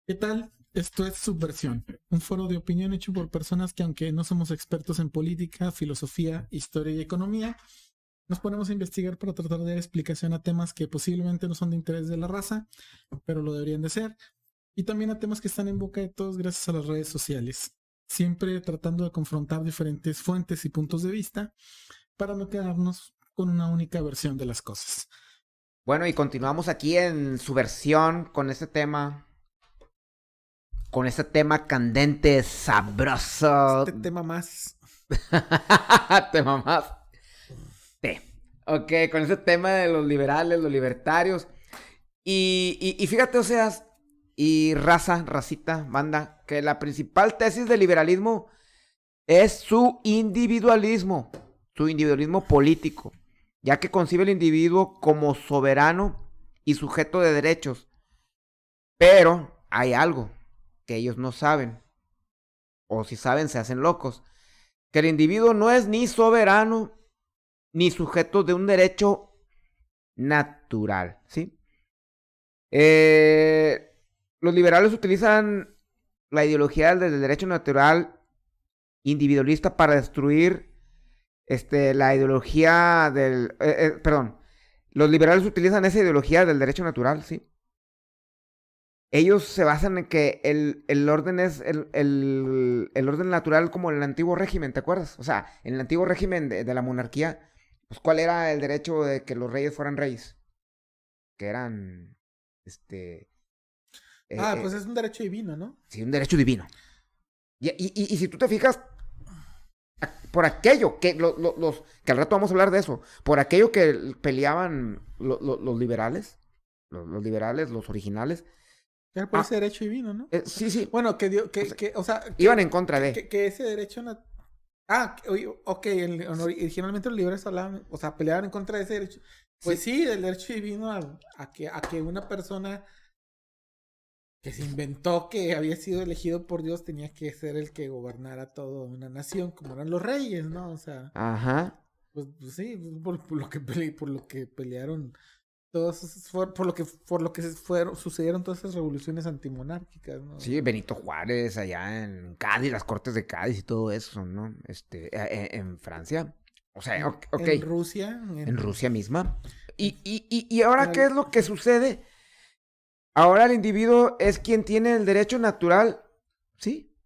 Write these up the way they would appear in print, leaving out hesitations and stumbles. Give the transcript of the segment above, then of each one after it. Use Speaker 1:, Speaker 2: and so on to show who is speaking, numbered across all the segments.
Speaker 1: ¿Qué tal? Esto es Subversión, un foro de opinión hecho por personas que, aunque no somos expertos en política, filosofía, historia y economía, nos ponemos a investigar para tratar de dar explicación a temas que posiblemente no son de interés de la raza, pero lo deberían de ser, y también a temas que están en boca de todos gracias a las redes sociales, siempre tratando de confrontar diferentes fuentes y puntos de vista para no quedarnos con una única versión de las cosas.
Speaker 2: Bueno, y continuamos aquí en Subversión con este tema candente, sabroso.
Speaker 1: Este tema más...
Speaker 2: Te mamaste. Ok, con este tema de los liberales, los libertarios. Y fíjate, o sea, y racita, banda, que la principal tesis del liberalismo es su individualismo político, ya que concibe al individuo como soberano y sujeto de derechos. Pero hay algo que ellos no saben, o si saben se hacen locos, que el individuo no es ni soberano ni sujeto de un derecho natural, ¿sí? Los liberales utilizan la ideología del derecho natural individualista para destruir la ideología del... perdón, los liberales utilizan esa ideología del derecho natural, ¿sí? Ellos se basan en que el orden es el orden natural como en el antiguo régimen, ¿te acuerdas? O sea, en el antiguo régimen de la monarquía, pues ¿cuál era el derecho de que los reyes fueran reyes? Que eran,
Speaker 1: pues es un derecho divino, ¿no?
Speaker 2: sí, un derecho divino. Y si tú te fijas, por aquello que que al rato vamos a hablar de eso, por aquello que peleaban los liberales, los liberales, los originales.
Speaker 1: Era por ese derecho divino, ¿no?
Speaker 2: Sí, sí.
Speaker 1: Bueno,
Speaker 2: Iban en contra de.
Speaker 1: Que ese derecho... ok, originalmente los liberales hablaban, o sea, peleaban en contra de ese derecho. Pues sí, del derecho divino a que una persona que se inventó que había sido elegido por Dios tenía que ser el que gobernara toda una nación, como eran los reyes, ¿no? O sea,
Speaker 2: Ajá.
Speaker 1: pues sí, por lo que pelearon todos, por lo que sucedieron todas esas revoluciones antimonárquicas, ¿no?
Speaker 2: Sí, Benito Juárez allá en Cádiz, las cortes de Cádiz y todo eso, ¿no? En Francia. O sea, ok.
Speaker 1: En Rusia.
Speaker 2: En Rusia misma. Y ahora, ¿qué es lo que sucede? Ahora el individuo es quien tiene el derecho natural, ¿sí?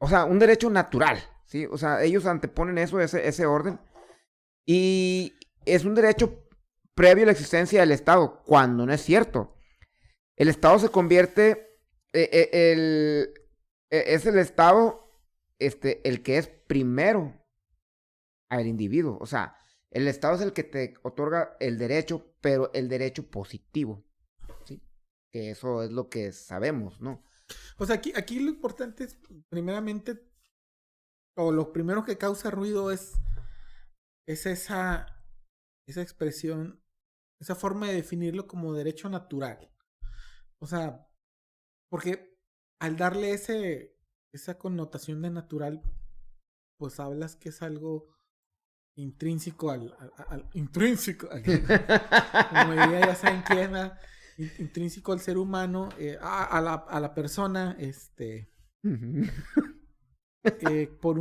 Speaker 2: O sea, un derecho natural, ¿sí? O sea, ellos anteponen eso, ese orden. Y es un derecho previo a la existencia del Estado, cuando no es cierto. El Estado se convierte, es el Estado, el que es primero al individuo. O sea, el Estado es el que te otorga el derecho, pero el derecho positivo, ¿sí? Que eso es lo que sabemos, ¿no?
Speaker 1: O sea, aquí lo importante es, primeramente, o lo primero que causa ruido es esa expresión, esa forma de definirlo como derecho natural. O sea, porque al darle esa connotación de natural, pues hablas que es algo intrínseco intrínseco, como diría ya saben quién, intrínseco al ser humano, a la persona, por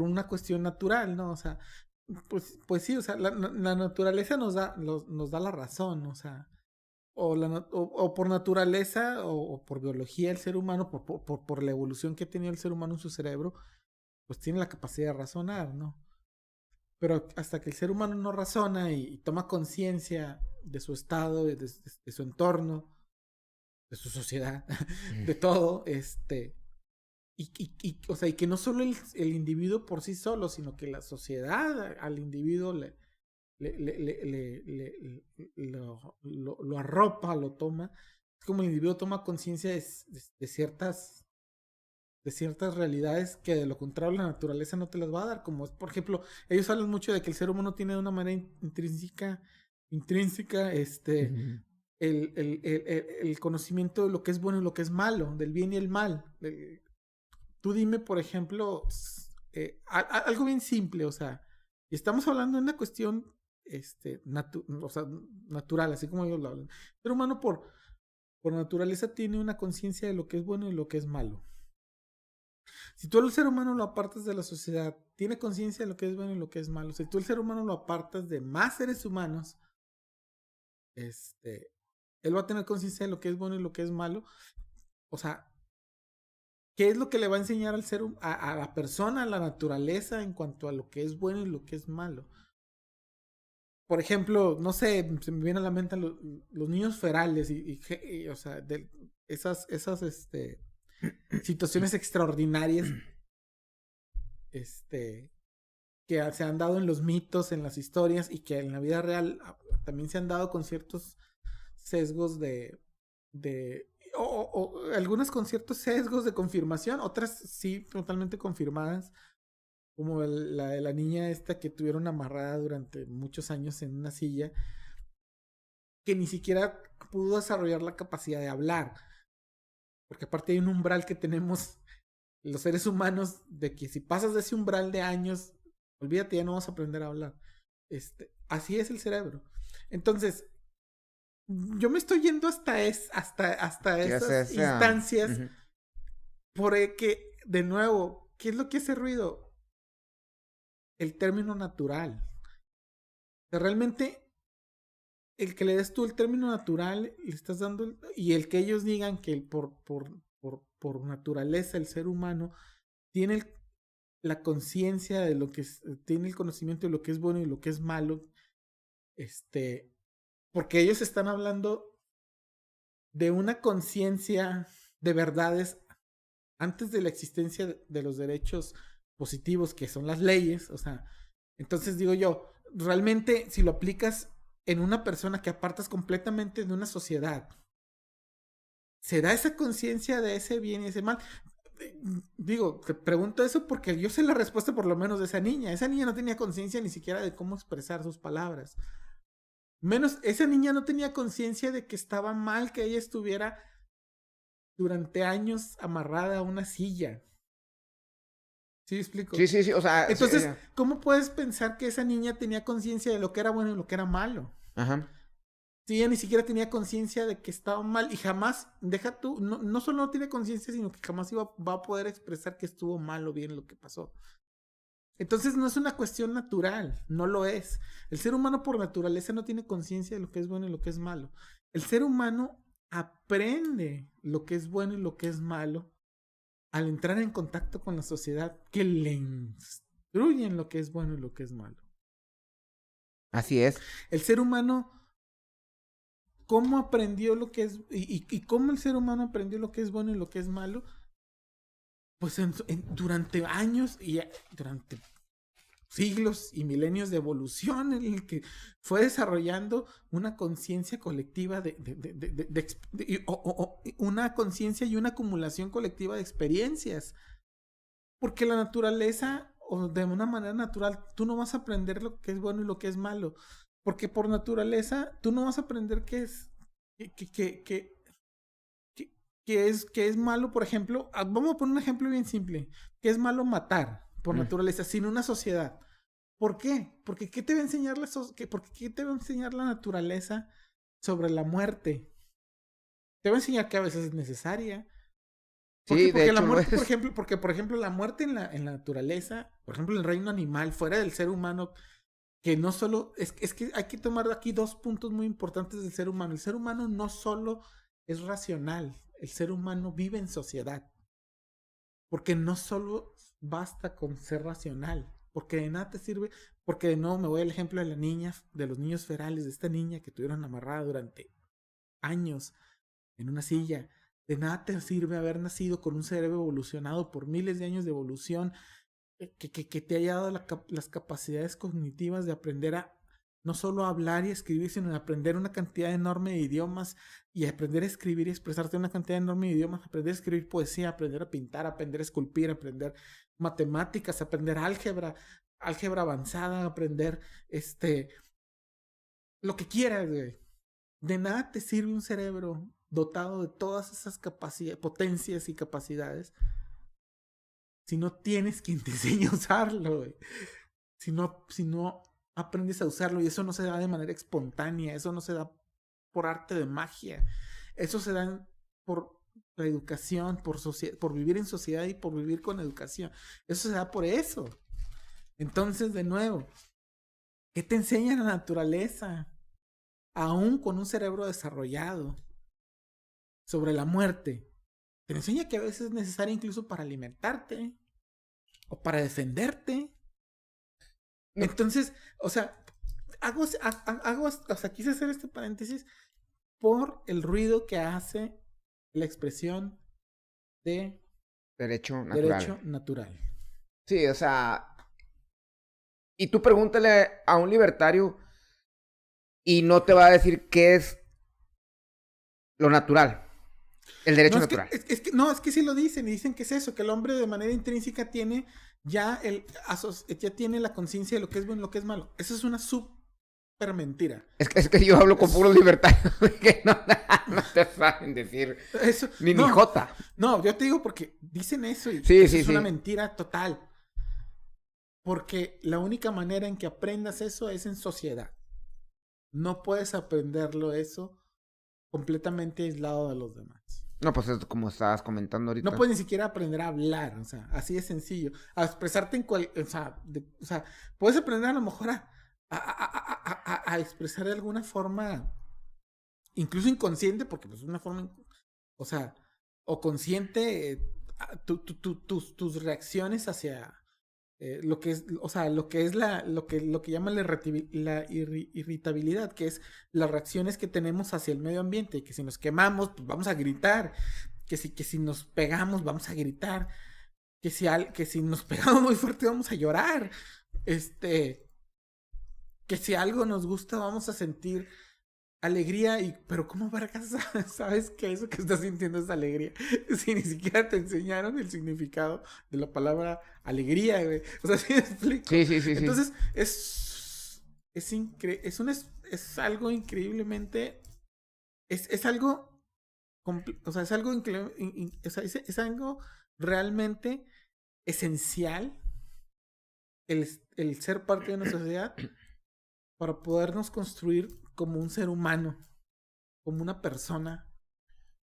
Speaker 1: una cuestión natural, ¿no? O sea, pues sí, o sea, la naturaleza nos da la razón, o sea, o por naturaleza o por biología el ser humano, por la evolución que ha tenido el ser humano en su cerebro, pues tiene la capacidad de razonar, ¿no? Pero hasta que el ser humano no razona y toma conciencia de su estado, de su entorno, de su sociedad, de todo, o sea, y que no solo el individuo por sí solo, sino que la sociedad al individuo lo arropa, lo toma. Es como el individuo toma conciencia de ciertas realidades que de lo contrario la naturaleza no te las va a dar. Como es, por ejemplo, ellos hablan mucho de que el ser humano tiene de una manera intrínseca, el conocimiento de lo que es bueno y lo que es malo, del bien y el mal. Tú dime, por ejemplo, algo bien simple, o sea, y estamos hablando de una cuestión o sea, natural, así como ellos lo hablan. El ser humano por naturaleza tiene una conciencia de lo que es bueno y lo que es malo. Si tú al ser humano lo apartas de la sociedad, tiene conciencia de lo que es bueno y lo que es malo. Si tú al ser humano lo apartas de más seres humanos, él va a tener conciencia de lo que es bueno y lo que es malo. O sea, ¿qué es lo que le va a enseñar al a la persona, a la naturaleza, en cuanto a lo que es bueno y lo que es malo? Por ejemplo, no sé, se me viene a la mente los niños ferales y o sea, esas situaciones extraordinarias que se han dado en los mitos, en las historias y que en la vida real también se han dado con ciertos sesgos o algunas con ciertos sesgos de confirmación, otras sí totalmente confirmadas, como la de la niña esta que tuvieron amarrada durante muchos años en una silla, que ni siquiera pudo desarrollar la capacidad de hablar, porque aparte hay un umbral que tenemos los seres humanos, de que si pasas de ese umbral de años, olvídate, ya no vas a aprender a hablar. Así es el cerebro. Entonces, yo me estoy yendo hasta esas instancias, uh-huh. Porque, de nuevo, ¿qué es lo que hace ruido? El término natural. O sea, realmente, el que le des tú el término natural, le estás dando, y el que ellos digan que por naturaleza el ser humano tiene la conciencia de lo que es, tiene el conocimiento de lo que es bueno y lo que es malo, porque ellos están hablando de una conciencia de verdades antes de la existencia de los derechos positivos, que son las leyes. O sea, entonces digo yo, realmente si lo aplicas en una persona que apartas completamente de una sociedad, ¿se da esa conciencia de ese bien y ese mal? Digo, te pregunto eso porque yo sé la respuesta por lo menos de esa niña. Esa niña no tenía conciencia ni siquiera de cómo expresar sus palabras. Menos, esa niña no tenía conciencia de que estaba mal que ella estuviera durante años amarrada a una silla. ¿Sí me explico?
Speaker 2: Sí, o sea...
Speaker 1: Entonces,
Speaker 2: sí,
Speaker 1: ¿cómo puedes pensar que esa niña tenía conciencia de lo que era bueno y lo que era malo?
Speaker 2: Ajá.
Speaker 1: Si ella ni siquiera tenía conciencia de que estaba mal y jamás, deja tú, no solo no tiene conciencia, sino que jamás va a poder expresar que estuvo mal o bien lo que pasó. Entonces no es una cuestión natural, no lo es. El ser humano por naturaleza no tiene conciencia de lo que es bueno y lo que es malo. El ser humano aprende lo que es bueno y lo que es malo al entrar en contacto con la sociedad que le instruye en lo que es bueno y lo que es malo.
Speaker 2: Así es.
Speaker 1: El ser humano, ¿cómo aprendió lo que es y cómo el ser humano aprendió lo que es bueno y lo que es malo? Pues durante años y durante siglos y milenios de evolución en el que fue desarrollando una conciencia colectiva una conciencia y una acumulación colectiva de experiencias. Porque la naturaleza, o de una manera natural, tú no vas a aprender lo que es bueno y lo que es malo. Porque por naturaleza, tú no vas a aprender qué es malo, por ejemplo. Vamos a poner un ejemplo bien simple. Que es malo matar por naturaleza, sin una sociedad. ¿Por qué? Porque ¿qué te va a enseñar ¿qué te va a enseñar la naturaleza sobre la muerte? Te va a enseñar que a veces es necesaria.
Speaker 2: Sí,
Speaker 1: porque la muerte, por ejemplo, la muerte en la naturaleza, por ejemplo, en el reino animal, fuera del ser humano, que no solo, es que hay que tomar aquí dos puntos muy importantes del ser humano. El ser humano no solo es racional, el ser humano vive en sociedad. Porque no solo basta con ser racional, porque de nada te sirve, porque de nuevo me voy al ejemplo de la niña, de los niños ferales, de esta niña que tuvieron amarrada durante años en una silla. De nada te sirve haber nacido con un cerebro evolucionado por miles de años de evolución, que te haya dado las capacidades cognitivas de aprender a no solo hablar y escribir, sino de aprender una cantidad enorme de idiomas y aprender a escribir y expresarte una cantidad enorme de idiomas, aprender a escribir poesía, aprender a pintar, aprender a esculpir, aprender matemáticas, aprender álgebra avanzada, aprender lo que quieras, güey. De nada te sirve un cerebro dotado de todas esas capacidades, potencias y capacidades si no tienes quien te enseñe a usarlo, güey. Si no aprendes a usarlo, y eso no se da de manera espontánea, eso no se da por arte de magia. Eso se da por la educación, por vivir en sociedad y por vivir con educación. Eso se da por eso. Entonces, de nuevo, ¿qué te enseña la naturaleza? Aún con un cerebro desarrollado sobre la muerte. Te enseña que a veces es necesaria incluso para alimentarte o para defenderte. Entonces, o sea, quise hacer este paréntesis por el ruido que hace la expresión de
Speaker 2: Derecho
Speaker 1: natural.
Speaker 2: Sí, o sea, y tú pregúntale a un libertario y no te va a decir qué es lo natural. El derecho natural.
Speaker 1: Es que sí lo dicen, y dicen que es eso, que el hombre de manera intrínseca tiene ya tiene la conciencia de lo que es bueno y lo que es malo. Eso es una súper mentira.
Speaker 2: Es que yo hablo con puros libertarios que no te saben decir
Speaker 1: eso,
Speaker 2: ni jota.
Speaker 1: No, yo te digo porque dicen eso y es una mentira total. Porque la única manera en que aprendas eso es en sociedad. No puedes aprenderlo eso completamente aislado de los demás.
Speaker 2: No, pues es como estabas comentando ahorita.
Speaker 1: No puedes ni siquiera aprender a hablar, o sea, así de sencillo. A expresarte en o sea, puedes aprender a lo mejor a expresar de alguna forma, incluso inconsciente, porque pues es una forma, o sea, o consciente, tus reacciones hacia lo que es, o sea, lo que llaman la irritabilidad, que es las reacciones que tenemos hacia el medio ambiente, que si nos quemamos, pues vamos a gritar, que si nos pegamos, vamos a gritar, que si nos pegamos muy fuerte, vamos a llorar, que si algo nos gusta, vamos a sentir alegría, pero ¿cómo vergas sabes que eso que estás sintiendo es alegría? Si ni siquiera te enseñaron el significado de la palabra alegría, güey. O sea, ¿sí me explico?
Speaker 2: Sí.
Speaker 1: Entonces, es algo increíblemente, es algo, o sea, es algo realmente esencial el ser parte de una sociedad para podernos construir como un ser humano, como una persona.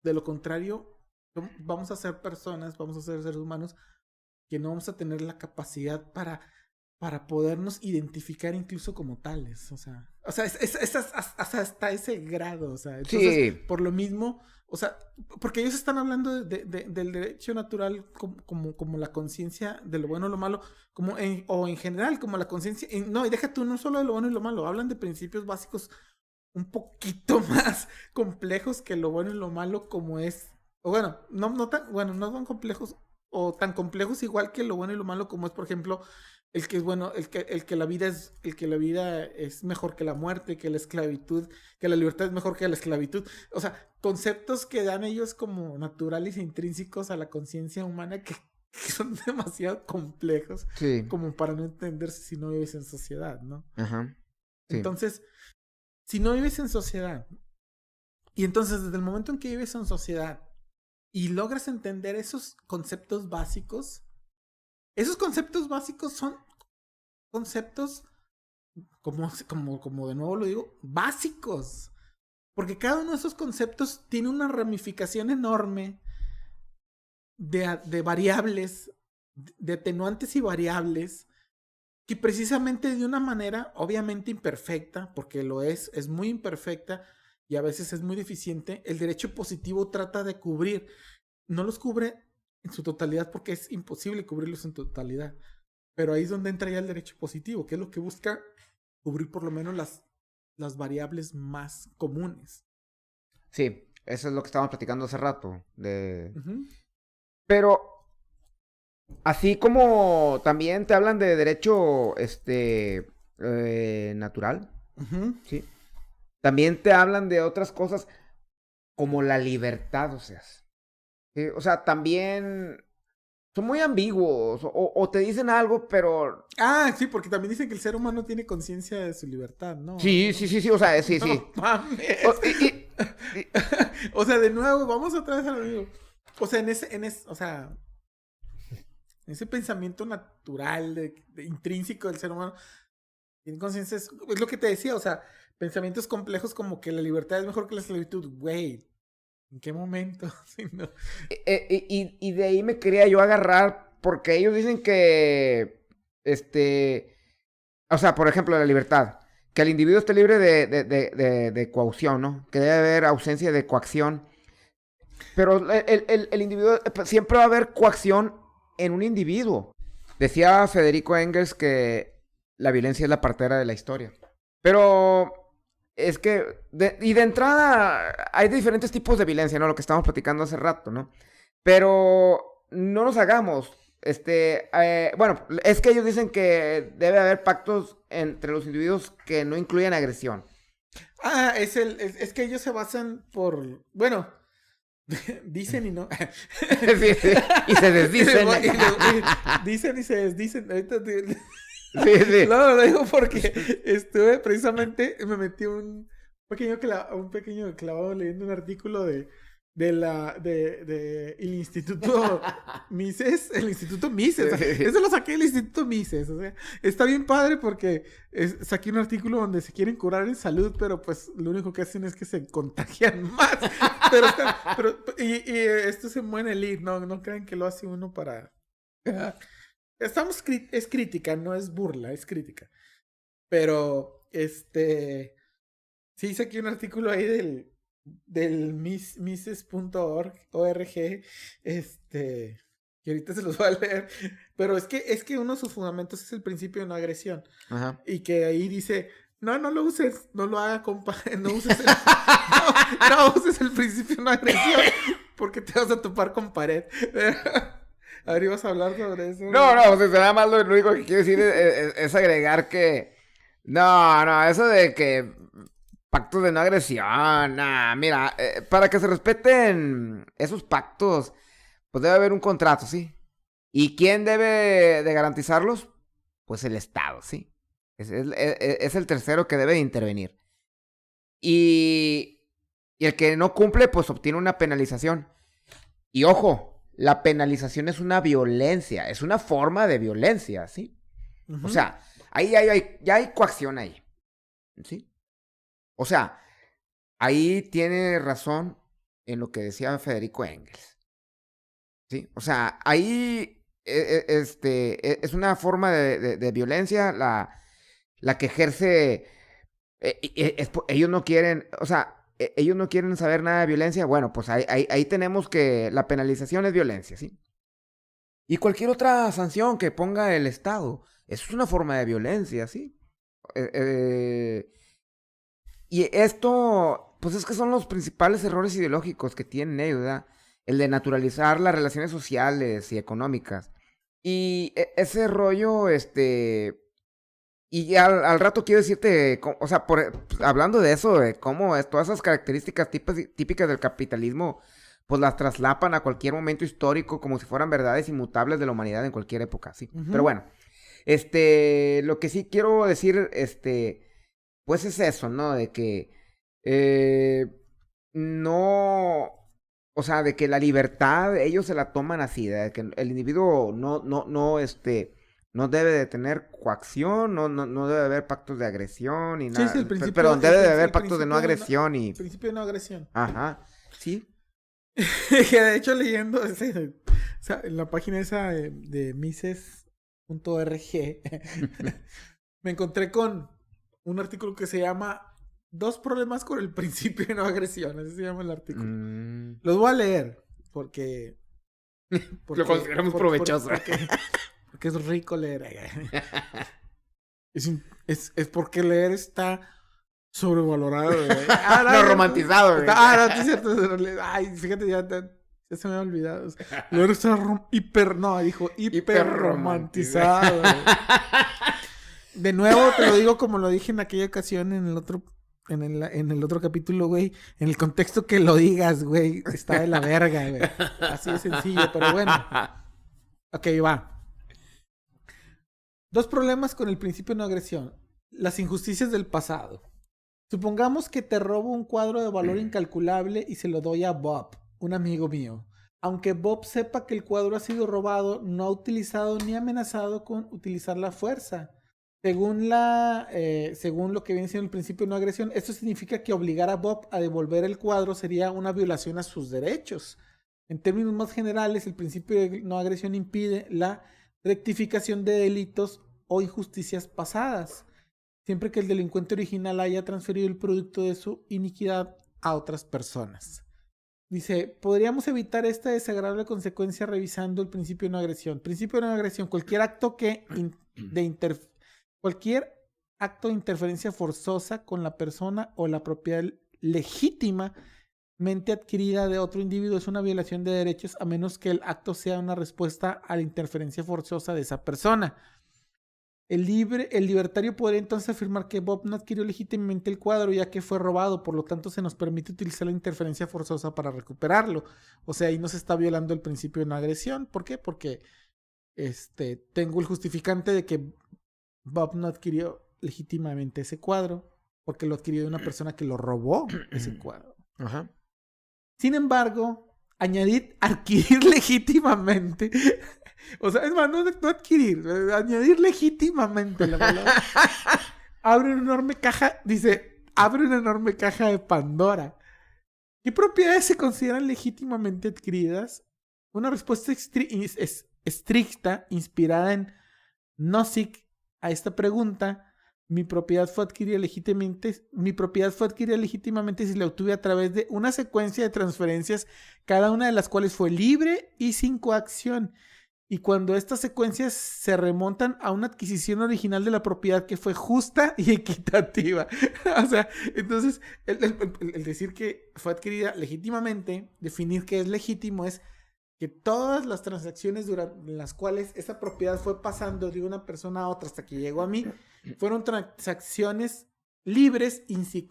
Speaker 1: De lo contrario, vamos a ser personas, vamos a ser seres humanos que no vamos a tener la capacidad para podernos identificar incluso como tales. O sea hasta ese grado. O sea, entonces, por lo mismo, o sea, porque ellos están hablando del derecho natural como la conciencia de lo bueno o lo malo, o en general, como la conciencia. No, y deja tú, no solo de lo bueno y lo malo, hablan de principios básicos un poquito más complejos que lo bueno y lo malo, como es, o bueno, no tan complejos, o tan complejos igual que lo bueno y lo malo, como es, por ejemplo, el que es bueno, el que la vida es mejor que la muerte, que la esclavitud, que la libertad es mejor que la esclavitud. O sea, conceptos que dan ellos como naturales e intrínsecos a la conciencia humana que son demasiado complejos, como para no entenderse si no vives en sociedad, ¿no?
Speaker 2: Ajá.
Speaker 1: Sí. Entonces, si no vives en sociedad, y entonces desde el momento en que vives en sociedad y logras entender esos conceptos básicos son conceptos, como de nuevo lo digo, básicos. Porque cada uno de esos conceptos tiene una ramificación enorme de variables, de atenuantes y variables, que precisamente de una manera obviamente imperfecta, porque lo es muy imperfecta y a veces es muy deficiente, el derecho positivo trata de cubrir. No los cubre en su totalidad porque es imposible cubrirlos en totalidad. Pero ahí es donde entra ya el derecho positivo, que es lo que busca cubrir por lo menos las variables más comunes.
Speaker 2: Sí, eso es lo que estábamos platicando hace rato. Pero así como también te hablan de derecho natural, ¿sí? También te hablan de otras cosas como la libertad, o sea. ¿Sí? O sea, también son muy ambiguos o te dicen algo, pero...
Speaker 1: Ah, sí, porque también dicen que el ser humano tiene conciencia de su libertad, ¿no?
Speaker 2: Sí, o sea, sí.
Speaker 1: No mames. O sea, de nuevo, vamos otra vez a lo mismo. O sea, en ese pensamiento natural, intrínseco del ser humano, tiene conciencia, es lo que te decía, o sea, pensamientos complejos como que la libertad es mejor que la esclavitud, güey. ¿En qué momento? Sí, no.
Speaker 2: Y de ahí me quería yo agarrar, porque ellos dicen que, o sea, por ejemplo, la libertad, que el individuo esté libre de coacción, ¿no? Que debe haber ausencia de coacción. Pero el individuo, siempre va a haber coacción en un individuo. Decía Federico Engels que la violencia es la partera de la historia. Pero es que, y de entrada, hay diferentes tipos de violencia, ¿no? Lo que estábamos platicando hace rato, ¿no? Pero no nos hagamos. Bueno, es que ellos dicen que debe haber pactos entre los individuos que no incluyan agresión.
Speaker 1: Ah, es que ellos se basan por, bueno, dicen y no.
Speaker 2: Sí, sí. Y se desdicen.
Speaker 1: Dicen y se desdicen. Ahorita
Speaker 2: Sí, sí.
Speaker 1: No, lo digo porque estuve precisamente, me metí un pequeño clavado leyendo un artículo de el Instituto Mises, el Instituto Mises. O sea, eso lo saqué del Instituto Mises. O sea, está bien padre porque saqué un artículo donde se quieren curar en salud, pero pues lo único que hacen es que se contagian más. Y esto se mueve en el ir, no crean que lo hace uno para... Es crítica, no es burla, es crítica. Pero, sí hice aquí un artículo ahí del mises.org, que ahorita se los voy a leer. Pero es que uno de sus fundamentos es el principio de no agresión.
Speaker 2: Ajá.
Speaker 1: Y que ahí dice, no lo uses, no lo haga, compadre, no uses no uses el principio de no agresión, porque te vas a topar con pared. A ver, ibas a hablar sobre eso.
Speaker 2: No, o sea, nada más lo único que quiero decir es agregar que... No, eso de que pactos de no agresión, mira, para que se respeten esos pactos, pues debe haber un contrato, ¿sí? ¿Y quién debe de garantizarlos? Pues el Estado, ¿sí? Es el tercero que debe de intervenir. Y el que no cumple, pues obtiene una penalización. Y ojo, la penalización es una violencia, es una forma de violencia, ¿sí? Uh-huh. O sea, ahí ya hay coacción ahí, ¿sí? O sea, ahí tiene razón en lo que decía Federico Engels, ¿sí? O sea, ahí es una forma de violencia la que ejerce, ellos no quieren, o sea, ellos no quieren saber nada de violencia, bueno, pues ahí tenemos que la penalización es violencia, ¿sí? Y cualquier otra sanción que ponga el Estado, eso es una forma de violencia, ¿sí? Y esto, pues es que son los principales errores ideológicos que tienen ellos, ¿verdad? El de naturalizar las relaciones sociales y económicas. Y ese rollo, y al rato quiero decirte, o sea, hablando de eso, de cómo todas esas características típicas del capitalismo, pues las traslapan a cualquier momento histórico como si fueran verdades inmutables de la humanidad en cualquier época, ¿sí? Uh-huh. Pero bueno, lo que sí quiero decir, pues es eso, ¿no? De que no... O sea, de que la libertad, ellos se la toman así, de que el individuo no debe de tener coacción, no debe haber pactos de agresión y nada.
Speaker 1: Sí, el principio,
Speaker 2: pero debe de haber pactos de no agresión y...
Speaker 1: Principio de no agresión.
Speaker 2: Ajá, sí.
Speaker 1: Que de hecho leyendo o sea, en la página esa de mises.org me encontré con un artículo que se llama 2 problemas con el principio de no agresión. Así se llama el artículo. Los voy a leer porque
Speaker 2: lo consideramos provechoso.
Speaker 1: Porque es rico leer. Es porque leer está sobrevalorado.
Speaker 2: No, romantizado.
Speaker 1: No, es cierto. Ay, fíjate, ya se me ha olvidado. Leer está hiper romantizado. De nuevo, te lo digo como lo dije en aquella ocasión en el otro capítulo, güey. En el contexto que lo digas, güey. Está de la verga, güey. Así de sencillo, pero bueno. Ok, va. 2 problemas con el principio de no agresión. Las injusticias del pasado. Supongamos que te robo un cuadro de valor incalculable y se lo doy a Bob, un amigo mío. Aunque Bob sepa que el cuadro ha sido robado, no ha utilizado ni amenazado con utilizar la fuerza. según lo que viene siendo el principio de no agresión, esto significa que obligar a Bob a devolver el cuadro sería una violación a sus derechos. En términos más generales, el principio de no agresión impide la rectificación de delitos o injusticias pasadas, siempre que el delincuente original haya transferido el producto de su iniquidad a otras personas. Dice, podríamos evitar esta desagradable consecuencia revisando el principio de no agresión. Principio de no agresión, cualquier acto cualquier acto de interferencia forzosa con la persona o la propiedad legítimamente adquirida de otro individuo es una violación de derechos a menos que el acto sea una respuesta a la interferencia forzosa de esa persona. El libertario podría entonces afirmar que Bob no adquirió legítimamente el cuadro ya que fue robado, por lo tanto se nos permite utilizar la interferencia forzosa para recuperarlo. O sea, ahí no se está violando el principio de no agresión. ¿Por qué? Porque tengo el justificante de que Bob no adquirió legítimamente ese cuadro porque lo adquirió de una persona que lo robó ese cuadro.
Speaker 2: Ajá.
Speaker 1: Sin embargo, adquirir legítimamente, o sea, es más, no adquirir, añadir legítimamente la palabra, abre una enorme caja de Pandora. ¿Qué propiedades se consideran legítimamente adquiridas? Una respuesta estricta, inspirada en Nozick, a esta pregunta: mi propiedad fue adquirida legítimamente si la obtuve a través de una secuencia de transferencias, cada una de las cuales fue libre y sin coacción. Y cuando estas secuencias se remontan a una adquisición original de la propiedad que fue justa y equitativa. O sea, entonces, el decir que fue adquirida legítimamente, definir qué es legítimo es que todas las transacciones durante las cuales esa propiedad fue pasando de una persona a otra hasta que llegó a mí, fueron transacciones libres y sin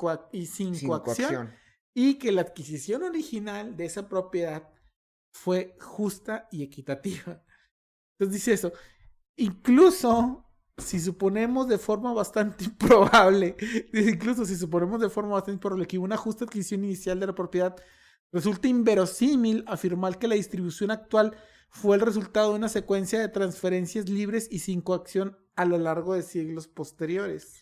Speaker 1: coacción, y que la adquisición original de esa propiedad fue justa y equitativa. Entonces dice eso. Incluso si suponemos de forma bastante improbable que una justa adquisición inicial de la propiedad, resulta inverosímil afirmar que la distribución actual fue el resultado de una secuencia de transferencias libres y sin coacción a lo largo de siglos posteriores.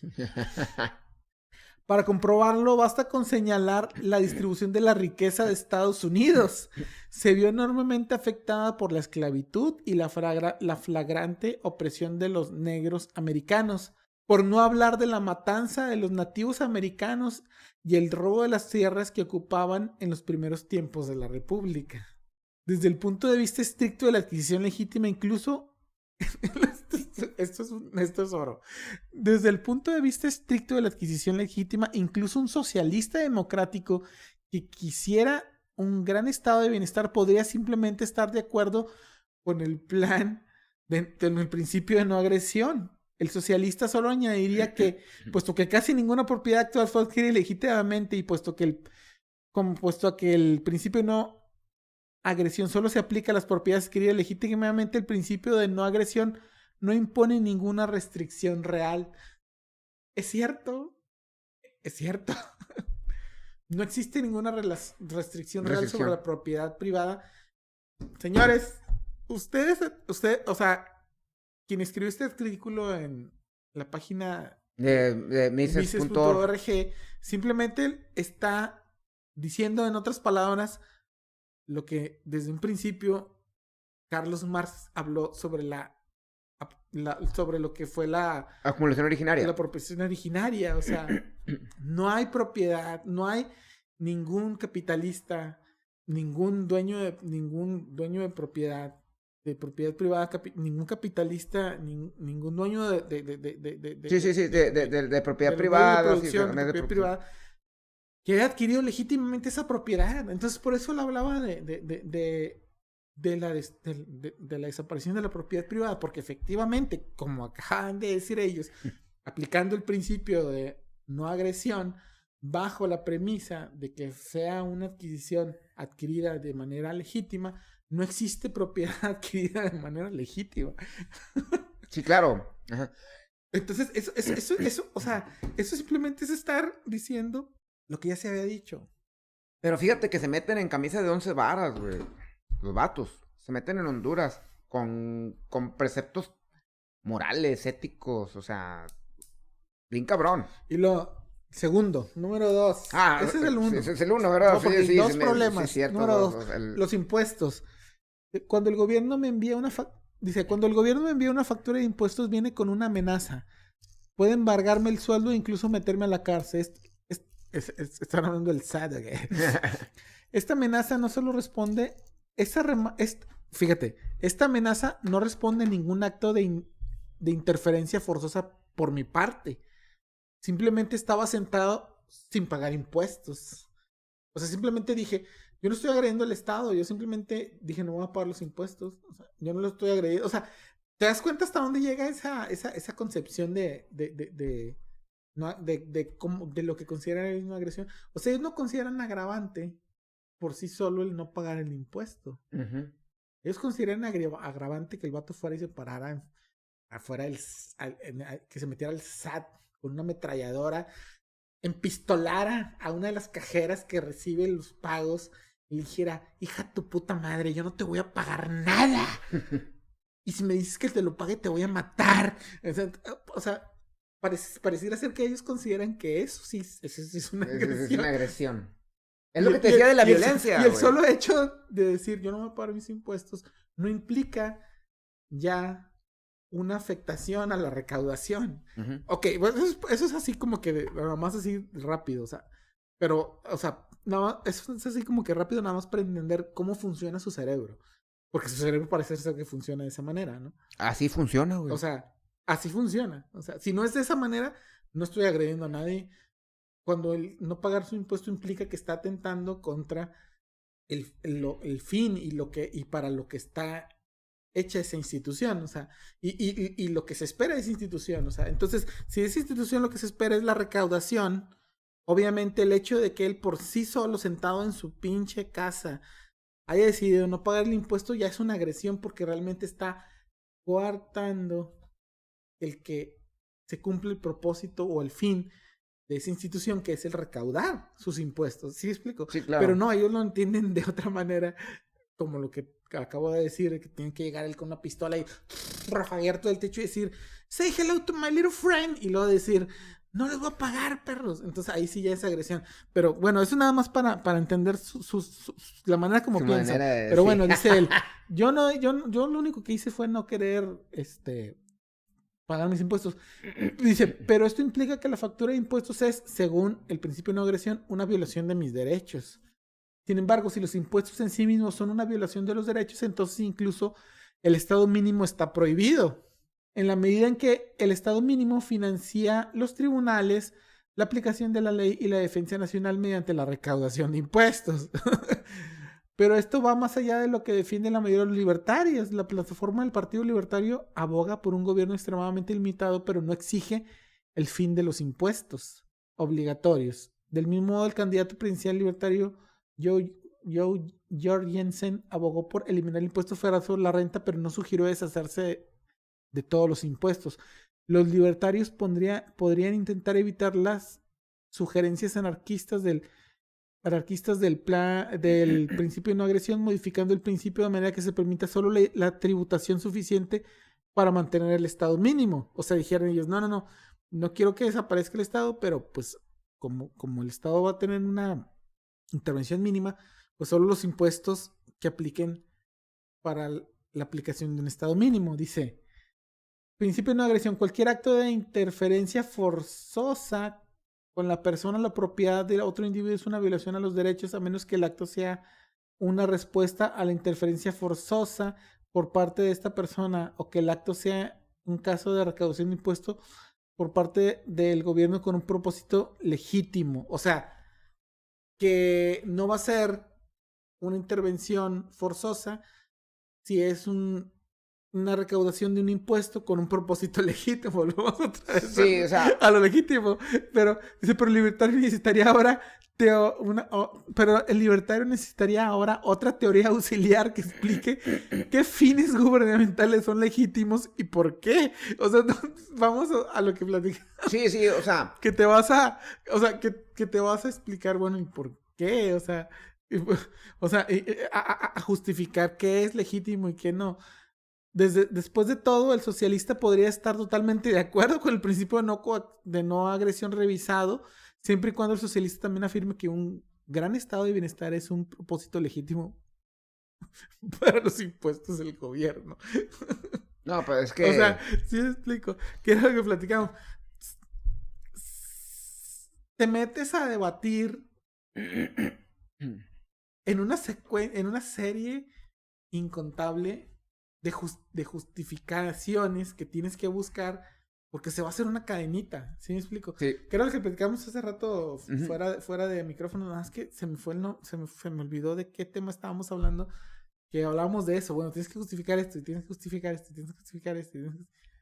Speaker 1: Para comprobarlo, basta con señalar la distribución de la riqueza de Estados Unidos. Se vio enormemente afectada por la esclavitud y la flagrante opresión de los negros americanos, por no hablar de la matanza de los nativos americanos y el robo de las tierras que ocupaban en los primeros tiempos de la República. Desde el punto de vista estricto de la adquisición legítima, incluso... esto es oro. Desde el punto de vista estricto de la adquisición legítima, incluso un socialista democrático que quisiera un gran estado de bienestar podría simplemente estar de acuerdo con el plan con el principio de no agresión. El socialista solo añadiría que, puesto que casi ninguna propiedad actual fue adquirida legítimamente y puesto que el principio de no agresión solo se aplica a las propiedades adquiridas legítimamente, el principio de no agresión no impone ninguna restricción real. ¿Es cierto? Es cierto. No existe ninguna restricción real sobre la propiedad privada. Señores, usted, o sea, quien escribió este artículo en la página de Mises.org simplemente está diciendo, en otras palabras, lo que desde un principio Carlos Marx habló sobre sobre lo que fue la
Speaker 2: acumulación originaria.
Speaker 1: La apropiación originaria. O sea, no hay propiedad, no hay ningún capitalista, ningún dueño de propiedad privada, ningún capitalista, ningún dueño de
Speaker 2: propiedad privada,
Speaker 1: privada, que haya adquirido legítimamente esa propiedad. Entonces, por eso le hablaba de la desaparición de la propiedad privada, porque efectivamente, como acaban de decir ellos, aplicando el principio de no agresión, bajo la premisa de que sea una adquisición adquirida de manera legítima, no existe propiedad adquirida de manera legítima.
Speaker 2: Sí, claro. Ajá.
Speaker 1: Entonces, eso, o sea, eso simplemente es estar diciendo lo que ya se había dicho.
Speaker 2: Pero fíjate que se meten en camisa de 11 varas, güey. Los vatos se meten en Honduras con preceptos morales, éticos, o sea, bien cabrón.
Speaker 1: Y segundo, número 2. Ese es el 1.
Speaker 2: Ese es el 1, ¿verdad?
Speaker 1: No, porque hay dos problemas.
Speaker 2: Sí, cierto,
Speaker 1: número 2, los impuestos. Cuando el gobierno me envía cuando el gobierno me envía una factura de impuestos viene con una amenaza. Puede embargarme el sueldo e incluso meterme a la cárcel. Están hablando del SAT. ¿Okay? Esta amenaza no solo responde... Fíjate, esta amenaza no responde a ningún acto de interferencia forzosa por mi parte. Simplemente estaba sentado sin pagar impuestos. O sea, simplemente dije, yo no estoy agrediendo al Estado. Yo simplemente dije, no voy a pagar los impuestos. O sea, yo no lo estoy agrediendo. O sea, ¿te das cuenta hasta dónde llega esa concepción de lo que consideran una agresión? O sea, ellos no consideran agravante por sí solo el no pagar el impuesto.
Speaker 2: Uh-huh.
Speaker 1: Ellos consideran agravante que el vato fuera y se parara afuera que se metiera al SAT con una ametralladora, empistolara a una de las cajeras que recibe los pagos y le dijera, hija tu puta madre, yo no te voy a pagar nada. Y si me dices que te lo pague, te voy a matar. O sea, pareciera ser que ellos consideran que eso sí es una agresión.
Speaker 2: Es una agresión. Es lo que te decía de la violencia.
Speaker 1: Y el solo hecho de decir, yo no voy a pagar mis impuestos, no implica ya una afectación a la recaudación. Uh-huh. Ok, bueno, eso es así como que nada más así rápido, o sea, pero, o sea, nada más, eso es así como que rápido nada más para entender cómo funciona su cerebro. Porque su cerebro parece ser que funciona de esa manera, ¿no?
Speaker 2: Así funciona, güey.
Speaker 1: O sea, así funciona. O sea, si no es de esa manera, no estoy agrediendo a nadie. Cuando el no pagar su impuesto implica que está atentando contra el fin y para lo que está hecha esa institución, o sea, y lo que se espera de esa institución, o sea, entonces, si de esa institución lo que se espera es la recaudación, obviamente el hecho de que él por sí solo, sentado en su pinche casa, haya decidido no pagar el impuesto ya es una agresión porque realmente está coartando el que se cumple el propósito o el fin de esa institución, que es el recaudar sus impuestos. ¿Sí me explico?
Speaker 2: Sí, claro.
Speaker 1: Pero no, ellos lo entienden de otra manera, como lo que acabo de decir, que tienen que llegar él con una pistola y rafaguear todo el techo y decir, say hello to my little friend, y luego decir, no les voy a pagar, perros. Entonces ahí sí ya es agresión. Pero bueno, eso nada más para entender la manera como piensa. Pero sí. Bueno, dice él, yo lo único que hice fue no querer pagar mis impuestos. Dice, pero esto implica que la factura de impuestos es, según el principio de no agresión, una violación de mis derechos. Sin embargo, si los impuestos en sí mismos son una violación de los derechos, entonces incluso el estado mínimo está prohibido. En la medida en que el estado mínimo financia los tribunales, la aplicación de la ley y la defensa nacional mediante la recaudación de impuestos. Pero esto va más allá de lo que defiende la mayoría de los libertarios. La plataforma del Partido Libertario aboga por un gobierno extremadamente limitado, pero no exige el fin de los impuestos obligatorios. Del mismo modo, el candidato presidencial libertario Joe Jorgensen abogó por eliminar el impuesto federal sobre la renta, pero no sugirió deshacerse de todos los impuestos. Los libertarios podrían intentar evitar las sugerencias anarquistas del principio de no agresión, modificando el principio de manera que se permita solo la tributación suficiente para mantener el estado mínimo. O sea, dijeron ellos, no quiero que desaparezca el estado, pero pues como el estado va a tener una intervención mínima, pues solo los impuestos que apliquen para la aplicación de un estado mínimo. Dice, principio de no agresión, cualquier acto de interferencia forzosa con la persona o la propiedad de otro individuo es una violación a los derechos, a menos que el acto sea una respuesta a la interferencia forzosa por parte de esta persona, o que el acto sea un caso de recaudación de impuestos por parte del gobierno con un propósito legítimo. O sea, que no va a ser una intervención forzosa si es una recaudación de un impuesto con un propósito legítimo. Volvemos otra vez a lo legítimo. Pero el libertario necesitaría ahora otra teoría auxiliar que explique qué fines gubernamentales son legítimos y por qué. O sea, vamos a lo que platicamos.
Speaker 2: Sí, o sea.
Speaker 1: Que te vas a explicar, bueno, ¿y por qué? O sea, a justificar qué es legítimo y qué no. después de todo, el socialista podría estar totalmente de acuerdo con el principio de no agresión revisado, siempre y cuando el socialista también afirme que un gran estado de bienestar es un propósito legítimo para los impuestos del gobierno.
Speaker 2: No, pero es que...
Speaker 1: O sea, sí me explico. ¿Qué era lo que platicamos? Te metes a debatir en una serie incontable de justificaciones que tienes que buscar porque se va a hacer una cadenita, ¿sí me explico?
Speaker 2: Sí.
Speaker 1: Que era lo que platicamos hace rato fuera de micrófono, nada más que se me olvidó de qué tema estábamos hablando, que hablábamos de eso. Bueno, tienes que justificar esto, y tienes que justificar esto, y tienes que justificar esto.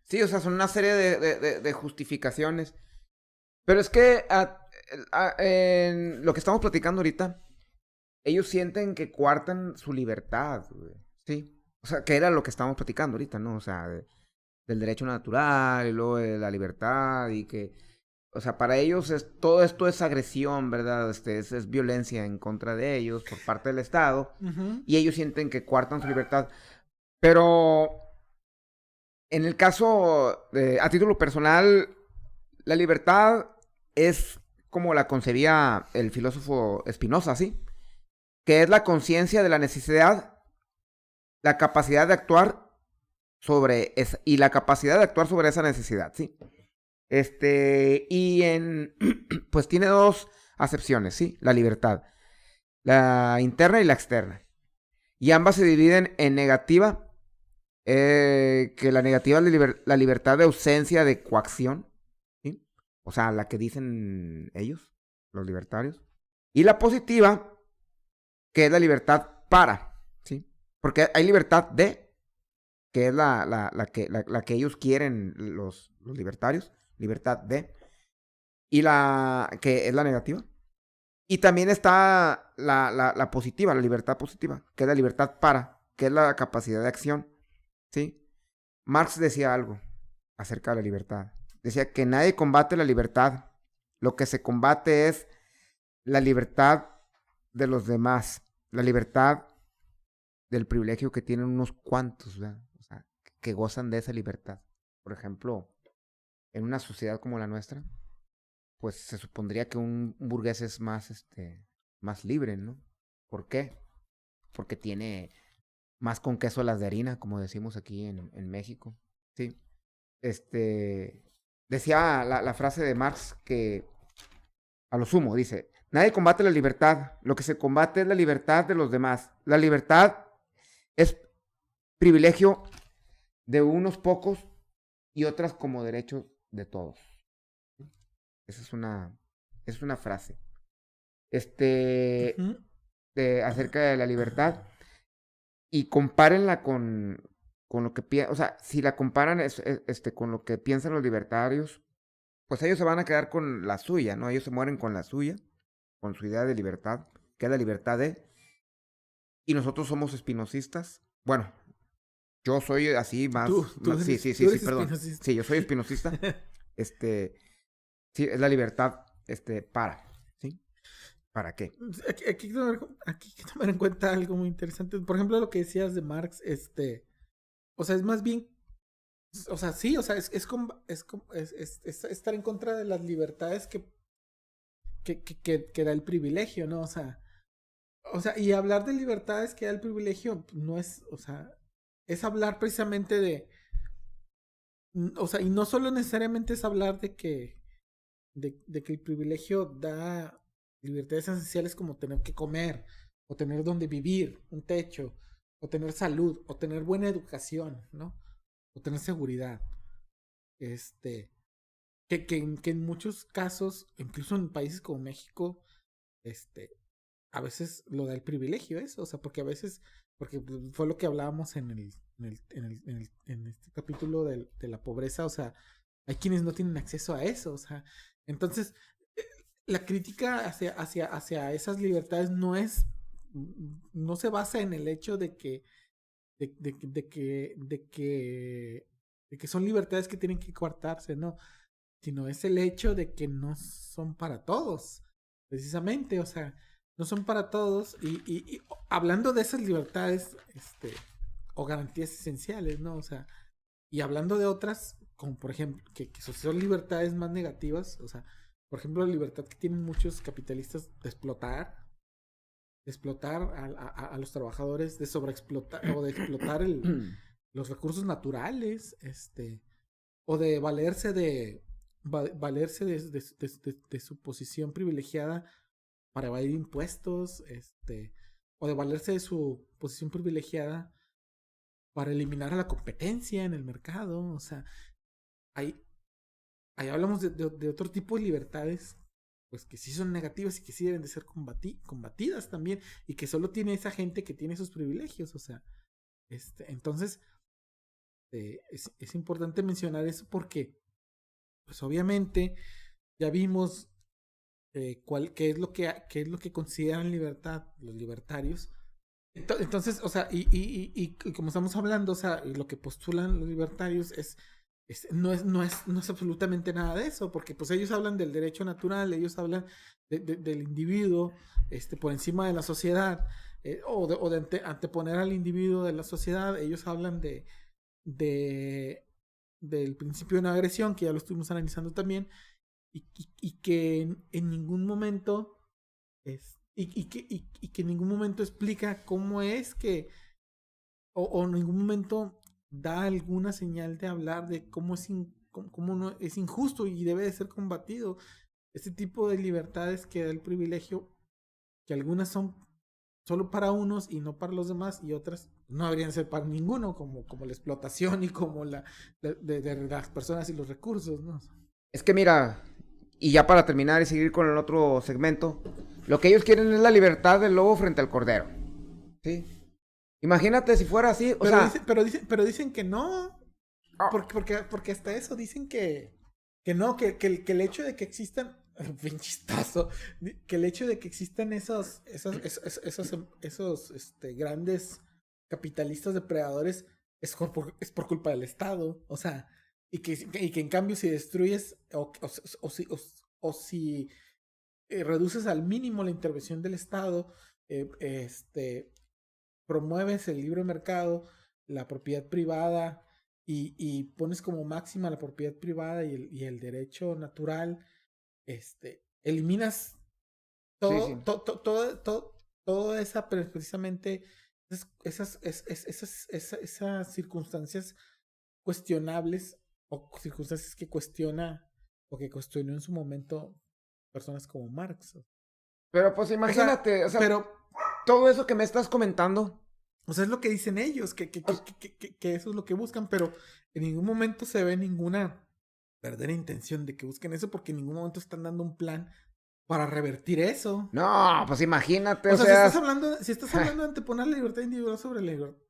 Speaker 2: Sí, o sea, son una serie de justificaciones. Pero es que en lo que estamos platicando ahorita, ellos sienten que coartan su libertad, güey. Sí. O sea, que era lo que estábamos platicando ahorita, ¿no? O sea, del derecho natural y luego de la libertad y que... O sea, para ellos todo esto es agresión, ¿verdad? Es violencia en contra de ellos por parte del Estado.
Speaker 1: Uh-huh.
Speaker 2: Y ellos sienten que coartan su libertad. Pero en el caso, a título personal, la libertad es como la concebía el filósofo Spinoza, ¿sí? Que es la conciencia de la necesidad, la capacidad de actuar sobre esa, y la capacidad de actuar sobre esa necesidad, ¿sí? Pues tiene dos acepciones, ¿sí? La libertad, la interna y la externa. Y ambas se dividen en negativa, que la negativa es la libertad de ausencia de coacción, ¿sí? O sea, la que dicen ellos, los libertarios. Y la positiva, que es la libertad para, ¿sí? Porque hay libertad de, que es la que ellos quieren, los libertarios, libertad de, y la que es la negativa. Y también está la positiva, la libertad positiva, que es la libertad para, que es la capacidad de acción, ¿sí? Marx decía algo acerca de la libertad. Decía que nadie combate la libertad. Lo que se combate es la libertad de los demás, la libertad del privilegio que tienen unos cuantos, ¿verdad? O sea, que gozan de esa libertad. Por ejemplo, en una sociedad como la nuestra, pues se supondría que un burgués es más libre, ¿no? ¿Por qué? Porque tiene más con queso a las de harina, como decimos aquí en México, ¿sí? Decía la frase de Marx que, a lo sumo, dice, nadie combate la libertad, lo que se combate es la libertad de los demás. La libertad es privilegio de unos pocos y otras como derecho de todos. Esa es una frase.
Speaker 1: Uh-huh.
Speaker 2: Acerca de la libertad. Y compárenla con lo que piensan. O sea, si la comparan con lo que piensan los libertarios, pues ellos se van a quedar con la suya, ¿no? Ellos se mueren con la suya, con su idea de libertad, que es la libertad de. Y nosotros somos espinosistas. Bueno, yo soy así más. Sí, perdón. Espinosista. Sí, yo soy espinosista. Sí, es la libertad, para, ¿sí? ¿Para qué?
Speaker 1: Aquí hay que tomar en cuenta algo muy interesante. Por ejemplo, lo que decías de Marx, o sea, es más bien, o sea, sí, o sea, es estar en contra de las libertades que da el privilegio, ¿no? O sea, y hablar de libertades que da el privilegio no es, o sea, es hablar precisamente de, o sea, y no solo necesariamente es hablar de que el privilegio da libertades esenciales como tener que comer, o tener donde vivir, un techo, o tener salud, o tener buena educación, ¿no? O tener seguridad. Que en muchos casos, incluso en países como México, a veces lo da el privilegio eso, o sea, porque a veces, porque fue lo que hablábamos en este capítulo de la pobreza, o sea, hay quienes no tienen acceso a eso, o sea, entonces la crítica hacia esas libertades no se basa en el hecho de que son libertades que tienen que coartarse, no, sino es el hecho de que no son para todos, precisamente, o sea, no son para todos, y hablando de esas libertades, o garantías esenciales, ¿no? O sea, y hablando de otras, como por ejemplo, que son libertades más negativas, o sea, por ejemplo, la libertad que tienen muchos capitalistas de explotar a los trabajadores, de sobreexplotar o de explotar los recursos naturales, o de valerse de su posición privilegiada para evadir impuestos, o de valerse de su posición privilegiada para eliminar a la competencia en el mercado. O sea, ahí, ahí hablamos de otro tipo de libertades, pues que sí son negativas y que sí deben de ser combatidas también, y que solo tiene esa gente que tiene esos privilegios. O sea, entonces, es importante mencionar eso porque, pues obviamente, ya vimos qué es lo que consideran libertad los libertarios. Entonces, o sea, y como estamos hablando, o sea, y lo que postulan los libertarios no es absolutamente nada de eso, porque pues ellos hablan del derecho natural, ellos hablan del individuo por encima de la sociedad, o de anteponer al individuo de la sociedad. Ellos hablan de del principio de no agresión, que ya lo estuvimos analizando también, y que en ningún momento y que en ningún momento explica cómo es que, o en ningún momento da alguna señal de hablar de cómo no es injusto y debe de ser combatido este tipo de libertades que da el privilegio, que algunas son solo para unos y no para los demás, y otras no deberían ser para ninguno, como la explotación y como de las personas y los recursos, ¿no?
Speaker 2: Es que mira, y ya para terminar y seguir con el otro segmento, lo que ellos quieren es la libertad del lobo frente al cordero. ¿Sí? Imagínate si fuera así, o sea...
Speaker 1: Pero dicen que no.
Speaker 2: Oh.
Speaker 1: Porque hasta eso dicen que no, que el hecho de que existan, bien chistoso, que el hecho de que existan esos grandes capitalistas depredadores es por culpa del Estado. O sea, y que en cambio si destruyes o si reduces al mínimo la intervención del Estado, eh, este, promueves el libre mercado, la propiedad privada, y pones como máxima la propiedad privada y el derecho natural, eliminas
Speaker 2: Sí, sí.
Speaker 1: toda esa, precisamente esas circunstancias cuestionables, o circunstancias que cuestiona o que cuestionó en su momento personas como Marx.
Speaker 2: Pero pues
Speaker 1: O sea,
Speaker 2: imagínate, o sea,
Speaker 1: pero
Speaker 2: todo eso que me estás comentando.
Speaker 1: O sea, es lo que dicen ellos, que eso es lo que buscan, pero en ningún momento se ve ninguna verdadera intención de que busquen eso, porque en ningún momento están dando un plan para revertir eso.
Speaker 2: No, pues imagínate,
Speaker 1: O
Speaker 2: o
Speaker 1: sea,
Speaker 2: sea...
Speaker 1: si estás hablando de anteponer la libertad individual sobre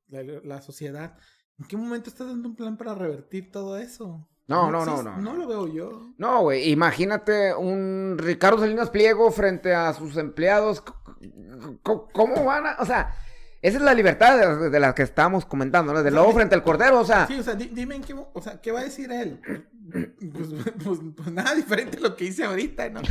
Speaker 1: la sociedad, ¿en qué momento estás dando un plan para revertir todo eso?
Speaker 2: No,
Speaker 1: No
Speaker 2: no, no,
Speaker 1: existe,
Speaker 2: no,
Speaker 1: no
Speaker 2: no.
Speaker 1: lo veo yo.
Speaker 2: No, güey, imagínate un Ricardo Salinas Pliego frente a sus empleados. ¿Cómo van a...? O sea, esa es la libertad de la que estábamos comentando, ¿no?
Speaker 1: O
Speaker 2: Del
Speaker 1: sea,
Speaker 2: lobo frente al cordero, o sea...
Speaker 1: sí, o sea, dime en qué, o sea, ¿qué va a decir él? Pues nada diferente a lo que hice ahorita, ¿no?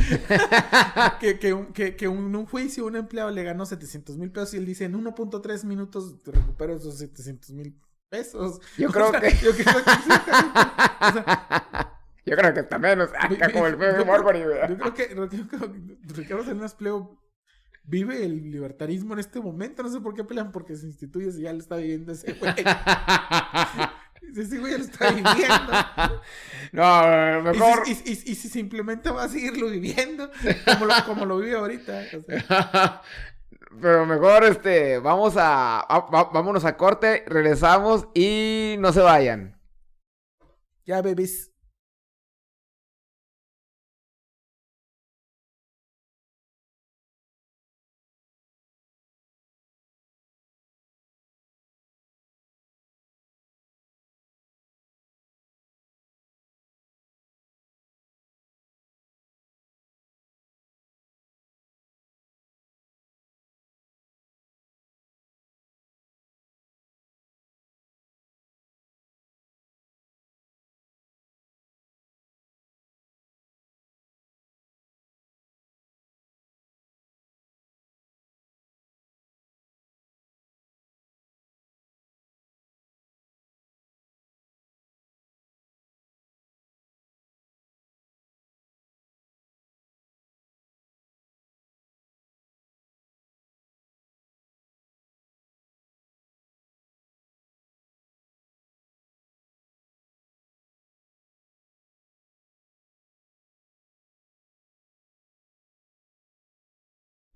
Speaker 1: que un juicio, un empleado le ganó 700,000 pesos y él dice en 1.3 minutos recupero esos 700,000 pesos.
Speaker 2: Yo
Speaker 1: O
Speaker 2: creo
Speaker 1: sea,
Speaker 2: que...
Speaker 1: yo creo que exactamente. O sea,
Speaker 2: Yo creo que está menos. Acá como el
Speaker 1: yo
Speaker 2: Morgan.
Speaker 1: creo que Ricardo Salinas Pliego vive el libertarismo en este momento. No sé por qué pelean porque se instituye si ya lo está viviendo ese güey. Ese güey ya lo está viviendo.
Speaker 2: No, mejor.
Speaker 1: Y si se implementa va a seguirlo viviendo como lo vive ahorita. O sea.
Speaker 2: Pero mejor, vámonos a corte, regresamos y no se vayan.
Speaker 1: Ya, bebés.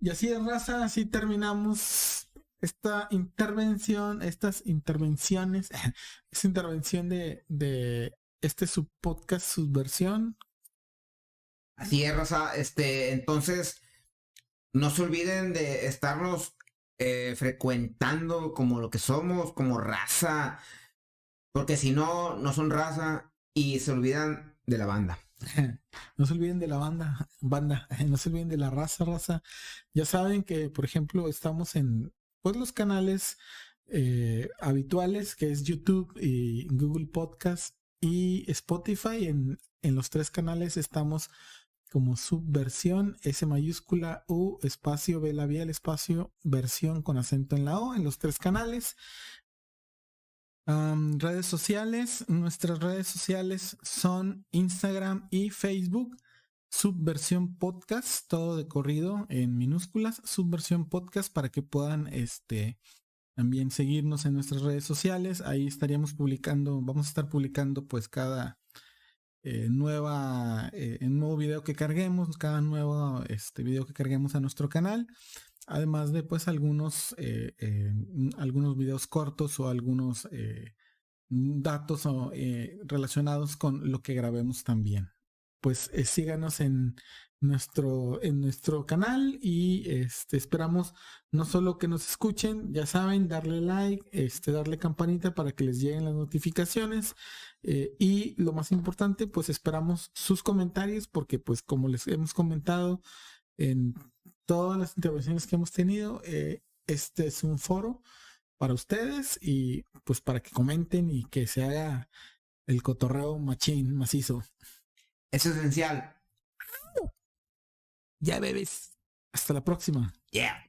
Speaker 1: Y así es, raza, así terminamos esta intervención, estas intervenciones, esta intervención de este subpodcast, Subversión.
Speaker 2: Así es, raza. Entonces, no se olviden de estarnos frecuentando como lo que somos, como raza. Porque si no, no son raza y se olvidan de la banda.
Speaker 1: No se olviden de la banda, no se olviden de la raza. Ya saben que, por ejemplo, estamos en pues los canales habituales, que es YouTube y Google Podcast y Spotify. En los 3 canales estamos como Subversión, S mayúscula, U, espacio, B labial, espacio, versión con acento en la O, en los 3 canales. Redes sociales, nuestras redes sociales son Instagram y Facebook, Subversión Podcast, todo de corrido en minúsculas, Subversión Podcast, para que puedan también seguirnos en nuestras redes sociales. Ahí estaríamos publicando, vamos a estar publicando pues cada nuevo video que carguemos, cada nuevo video que carguemos a nuestro canal. Además de pues algunos videos cortos o algunos datos relacionados con lo que grabemos también. Pues síganos en nuestro canal y esperamos no solo que nos escuchen, ya saben, darle like, darle campanita para que les lleguen las notificaciones, y lo más importante, pues esperamos sus comentarios, porque pues como les hemos comentado en todas las intervenciones que hemos tenido, este es un foro para ustedes y pues para que comenten y que se haga el cotorreo machín, macizo.
Speaker 2: Es esencial.
Speaker 1: Ya, bebés. Hasta la próxima.
Speaker 2: Yeah.